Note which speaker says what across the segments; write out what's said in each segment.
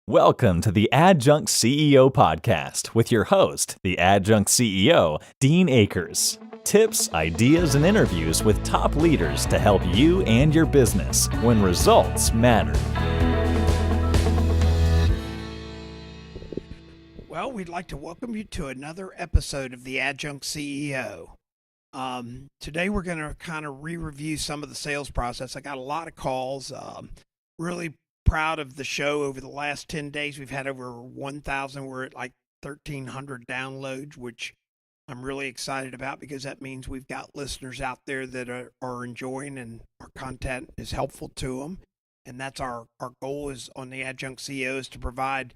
Speaker 1: Welcome to the Adjunct CEO podcast with your host, the Adjunct CEO, Dean Akers. Tips, ideas, and interviews with top leaders to help you and your business when results matter.
Speaker 2: Well, we'd like to welcome you to another episode of the Adjunct CEO. Today we're going to kind of re-review some of the sales process. I got a lot of calls. Really proud of the show. Over the last 10 days, we've had over 1,000. We're at like 1,300 downloads, which I'm really excited about because that means we've got listeners out there that are enjoying and our content is helpful to them. And that's our goal is on the Adjunct CEO is to provide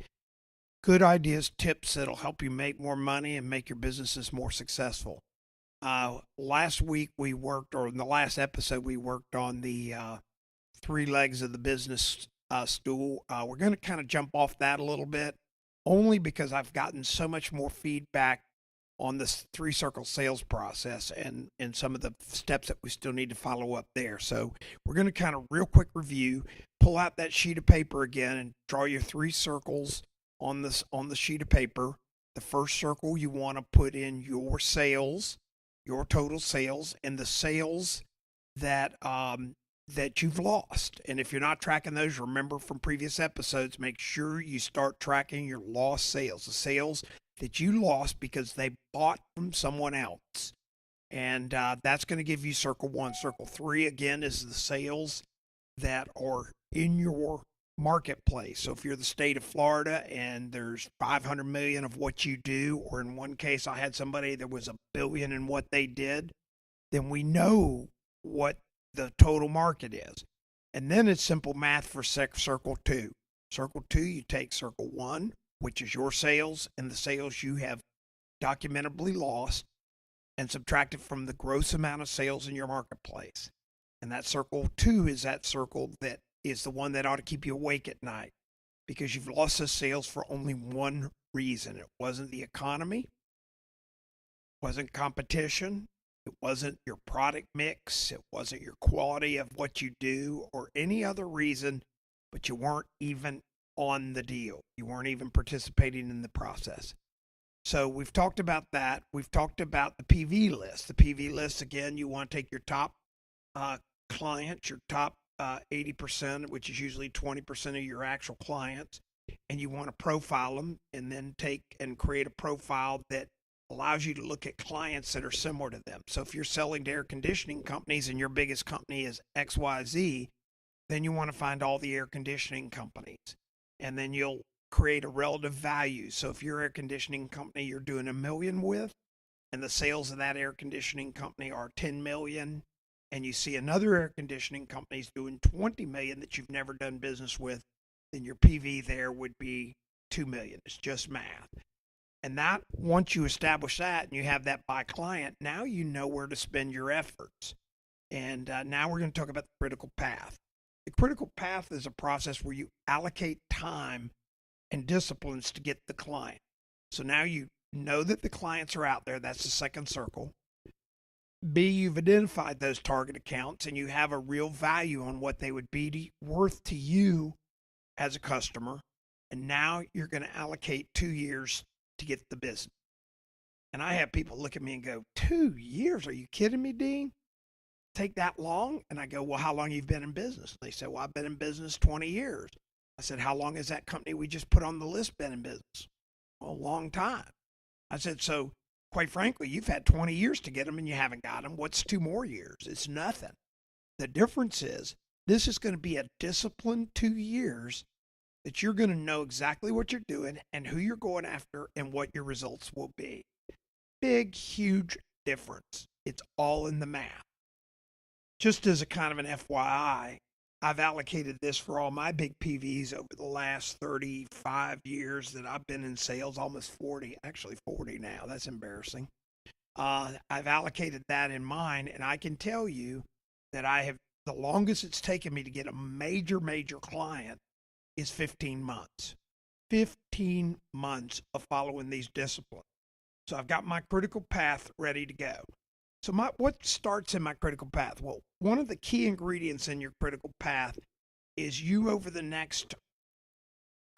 Speaker 2: good ideas, tips that'll help you make more money and make your businesses more successful. Last week we worked, or in the last episode, we worked on the three legs of the business stool. We're going to kind of jump off that a little bit, only because I've gotten so much more feedback on this three-circle sales process and some of the steps that we still need to follow up there. So we're going to kind of real quick review, pull out that sheet of paper again and draw your three circles on the sheet of paper. The first circle, you want to put in your sales, your total sales, and the sales that you've lost. And if you're not tracking those, remember from previous episodes, make sure you start tracking your lost sales, the sales that you lost because they bought from someone else. And that's going to give you circle one. Circle three, again, is the sales that are in your marketplace. So if you're the state of Florida and there's 500 million of what you do, or in one case I had somebody that was $1 billion in what they did, then we know what the total market is. And then it's simple math for circle two. Circle two, you take circle one, which is your sales and the sales you have documentably lost, and subtract it from the gross amount of sales in your marketplace. And that circle two is that circle that is the one that ought to keep you awake at night, because you've lost those sales for only one reason. It wasn't the economy, it wasn't competition, it wasn't your product mix, it wasn't your quality of what you do, or any other reason, but you weren't even on the deal. You weren't even participating in the process. So we've talked about that. We've talked about the PV list. The PV list, again, you want to take your top clients, your top 80%, which is usually 20% of your actual clients, and you want to profile them and then take and create a profile that allows you to look at clients that are similar to them. So if you're selling to air conditioning companies and your biggest company is XYZ, then you want to find all the air conditioning companies, and then you'll create a relative value. So if your air conditioning company you're doing $1 million with, and the sales of that air conditioning company are 10 million, and you see another air conditioning company is doing 20 million that you've never done business with, then your PV there would be 2 million. It's just math. And that, once you establish that and you have that by client, now you know where to spend your efforts. And now we're going to talk about the critical path. The critical path is a process where you allocate time and disciplines to get the client. So now you know that the clients are out there. That's the second circle. B, you've identified those target accounts and you have a real value on what they would be worth to you as a customer. And now you're going to allocate 2 years to get the business. And I have people look at me and go, 2 years? Are you kidding me, Dean? Take that long? And I go, well, how long you've been in business? They say, well, I've been in business 20 years. I said, how long has that company we just put on the list been in business? Well, a long time. I said, so quite frankly, you've had 20 years to get them and you haven't got them. What's 2 more years? It's nothing. The difference is this is going to be a disciplined 2 years that you're going to know exactly what you're doing and who you're going after and what your results will be. Big, huge difference. It's all in the math. Just as a kind of an FYI, I've allocated this for all my big PVs over the last 35 years that I've been in sales, almost 40, actually 40 now. That's embarrassing. I've allocated that in mine, and I can tell you that the longest it's taken me to get a major client is 15 months. 15 months of following these disciplines. So I've got my critical path ready to go. So what starts in my critical path? Well, one of the key ingredients in your critical path is you over the next,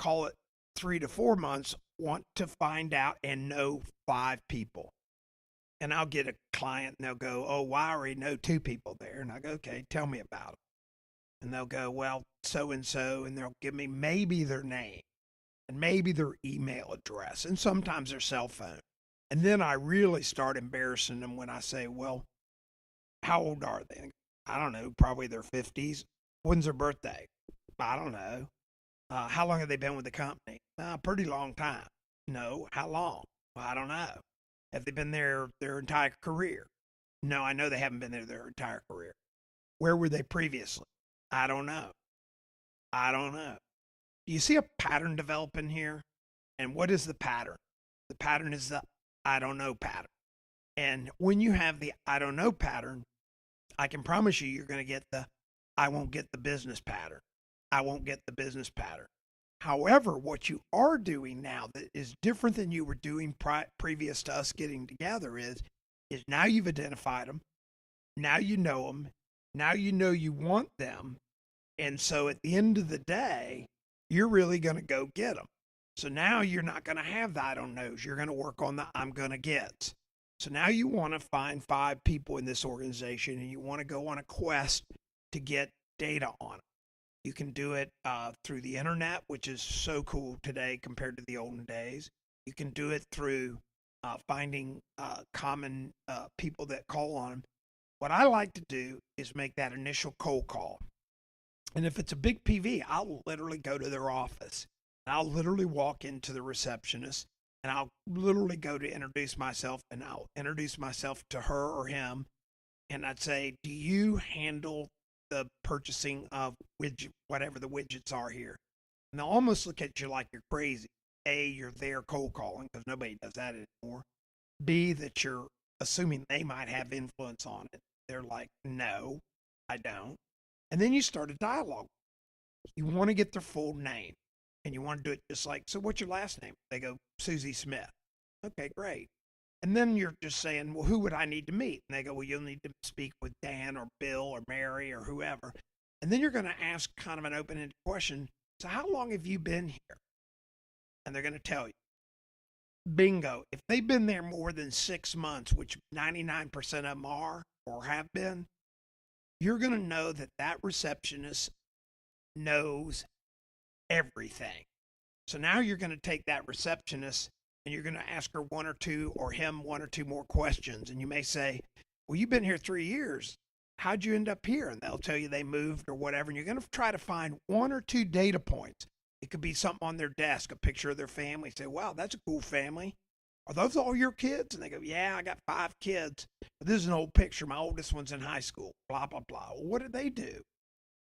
Speaker 2: call it 3 to 4 months want to find out and know 5 people. And I'll get a client and they'll go, oh, well, I already know 2 people there. And I go, okay, tell me about them. And they'll go, well, so-and-so, and they'll give me maybe their name and maybe their email address and sometimes their cell phone. And then I really start embarrassing them when I say, well, how old are they? I don't know, probably their 50s. When's their birthday? I don't know. How long have they been with the company? Pretty long time. No, how long? Well, I don't know. Have they been there their entire career? No, I know they haven't been there their entire career. Where were they previously? I don't know. I don't know. Do you see a pattern developing here? And what is the pattern? The pattern is the I don't know pattern. And when you have the I don't know pattern, I can promise you're going to get the I won't get the business pattern. I won't get the business pattern. However, what you are doing now that is different than you were doing previous to us getting together is now you've identified them. Now you know them. Now you know you want them. And so at the end of the day, you're really going to go get them. So now you're not going to have the I don't knows. You're going to work on the I'm going to get. So now you want to find 5 people in this organization and you want to go on a quest to get data on them. You can do it through the internet, which is so cool today compared to the olden days. You can do it through finding common people that call on them. What I like to do is make that initial cold call. And if it's a big PV, I'll literally go to their office. I'll literally walk into the receptionist and I'll literally go to introduce myself and I'll introduce myself to her or him. And I'd say, do you handle the purchasing of whatever the widgets are here? And they'll almost look at you like you're crazy. A, you're there cold calling because nobody does that anymore. B, that you're assuming they might have influence on it. They're like, no, I don't. And then you start a dialogue. You want to get their full name and you want to do it just like, so what's your last name? They go, Susie Smith. Okay, great. And then you're just saying, well, who would I need to meet? And they go, well, you'll need to speak with Dan or Bill or Mary or whoever. And then you're going to ask kind of an open-ended question. So how long have you been here? And they're going to tell you. Bingo. If they've been there more than 6 months, which 99% of them are or have been, you're going to know that that receptionist knows everything. So now you're going to take that receptionist and you're going to ask her 1 or 2 or him 1 or 2 more questions. And you may say, well, you've been here 3 years. How'd you end up here? And they'll tell you they moved or whatever. And you're going to try to find 1 or 2 data points. It could be something on their desk, a picture of their family. Say, wow, that's a cool family. Are those all your kids? And they go, yeah, I got 5 kids. But this is an old picture. My oldest one's in high school, blah, blah, blah. Well, what did they do?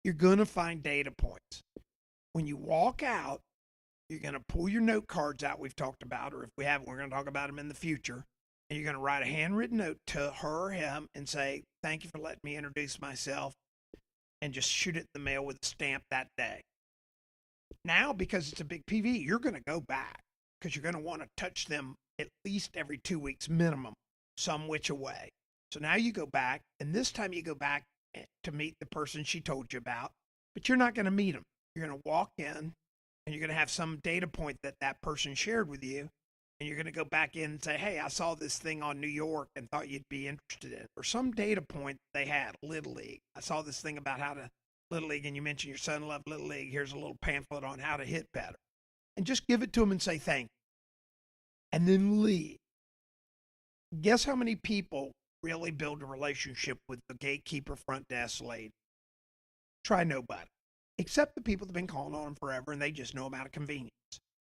Speaker 2: You're going to find data points. When you walk out, you're going to pull your note cards out we've talked about, or if we haven't, we're going to talk about them in the future. And you're going to write a handwritten note to her or him and say, thank you for letting me introduce myself, and just shoot it in the mail with a stamp that day. Now, because it's a big PV, you're going to go back because you're going to want to touch them at least every 2 weeks minimum, some which way. So now you go back, and this time you go back to meet the person she told you about, but you're not going to meet them. You're going to walk in, and you're going to have some data point that that person shared with you, and you're going to go back in and say, hey, I saw this thing on New York and thought you'd be interested in it. Or some data point they had, Little League. I saw this thing about how to Little League, and you mentioned your son loved Little League. Here's a little pamphlet on how to hit better. And just give it to them and say thank you. And then leave. Guess how many people really build a relationship with the gatekeeper front desk lady? Try nobody. Except the people that have been calling on them forever and they just know them out of convenience.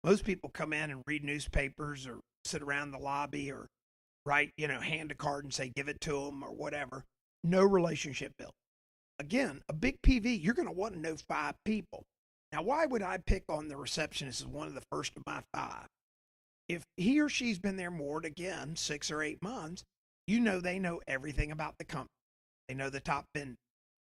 Speaker 2: Most people come in and read newspapers or sit around the lobby or write, hand a card and say give it to them or whatever. No relationship built. Again, a big PV, you're going to want to know 5 people. Now, why would I pick on the receptionist as one of the first of my 5? If he or she's been there more than, again, 6 or 8 months, they know everything about the company. They know the top vendor.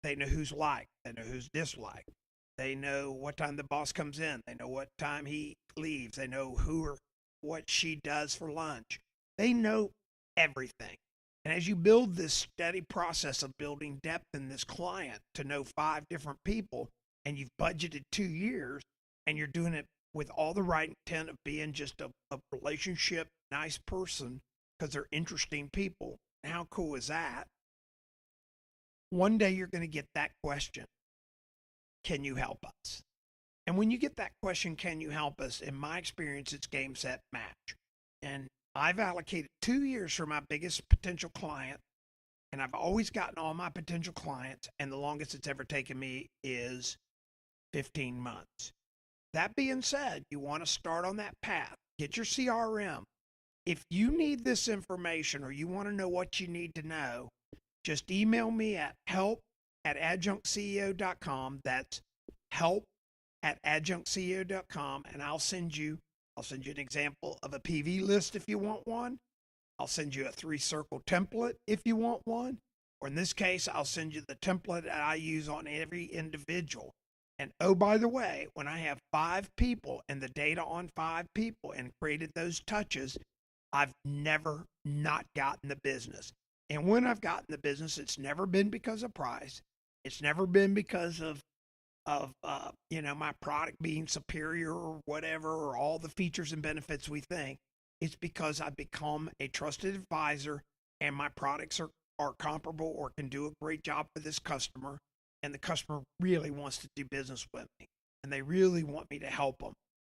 Speaker 2: They know who's liked. They know who's disliked. They know what time the boss comes in. They know what time he leaves. They know who or what she does for lunch. They know everything. And as you build this steady process of building depth in this client to know 5 different people, and you've budgeted 2 years, and you're doing it with all the right intent of being just a relationship, nice person, because they're interesting people. How cool is that? One day you're going to get that question, can you help us? And when you get that question, can you help us? In my experience, it's game, set, match. And I've allocated 2 years for my biggest potential client, and I've always gotten all my potential clients, and the longest it's ever taken me is 15 months. That being said, you want to start on that path. Get your CRM. If you need this information or you want to know what you need to know, just email me at help@adjunctceo.com. That's help@adjunctceo.com, and I'll send you an example of a PV list if you want one. I'll send you a 3-circle template if you want one. Or in this case, I'll send you the template that I use on every individual. And oh, by the way, when I have 5 people and the data on 5 people and created those touches, I've never not gotten the business. And when I've gotten the business, it's never been because of price. It's never been because of my product being superior or whatever, or all the features and benefits we think. It's because I've become a trusted advisor and my products are comparable or can do a great job for this customer. And the customer really wants to do business with me, and they really want me to help them.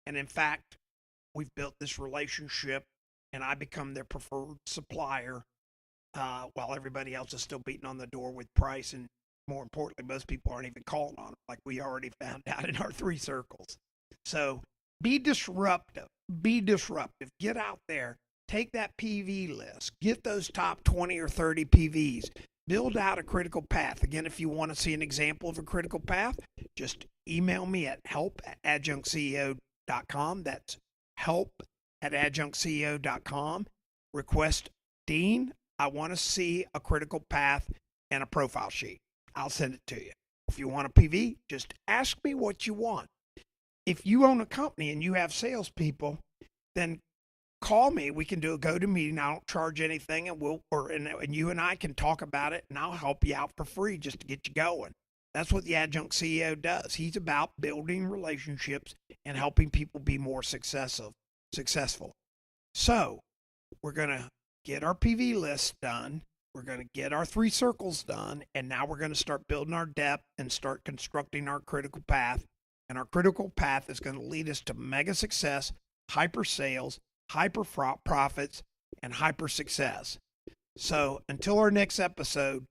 Speaker 2: And in fact, we've built this relationship, and I become their preferred supplier, while everybody else is still beating on the door with price. And more importantly, most people aren't even calling on them, like we already found out in our 3 circles. So be disruptive. Be disruptive. Get out there. Take that PV list. Get those top 20 or 30 PVs. Build out a critical path. Again, if you want to see an example of a critical path, just email me at help@adjunctceo.com. That's help@adjunctceo.com. Request, Dean, I want to see a critical path and a profile sheet. I'll send it to you. If you want a PV, just ask me what you want. If you own a company and you have salespeople, then call me. We can do a go-to meeting. I don't charge anything, and you and I can talk about it, and I'll help you out for free just to get you going. That's what the Adjunct CEO does. He's about building relationships and helping people be more successful. So we're going to get our PV list done. We're going to get our 3 circles done, and now we're going to start building our depth and start constructing our critical path. And our critical path is going to lead us to mega success, hyper sales, hyper profits, and hyper success. So until our next episode,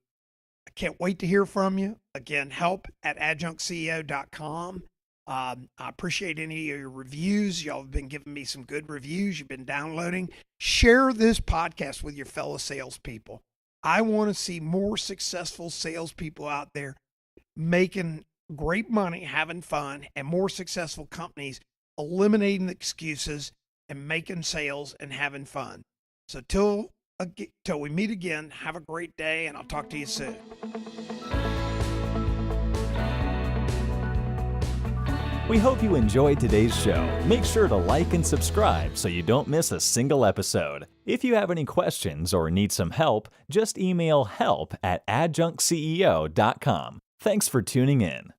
Speaker 2: I can't wait to hear from you. Again, help@adjunctceo.com. I appreciate any of your reviews. Y'all have been giving me some good reviews. You've been downloading. Share this podcast with your fellow salespeople. I want to see more successful salespeople out there making great money, having fun, and more successful companies eliminating the excuses and making sales and having fun. So till we meet again, have a great day, and I'll talk to you soon.
Speaker 1: We hope you enjoyed today's show. Make sure to like and subscribe so you don't miss a single episode. If you have any questions or need some help, just email help@adjunctceo.com. Thanks for tuning in.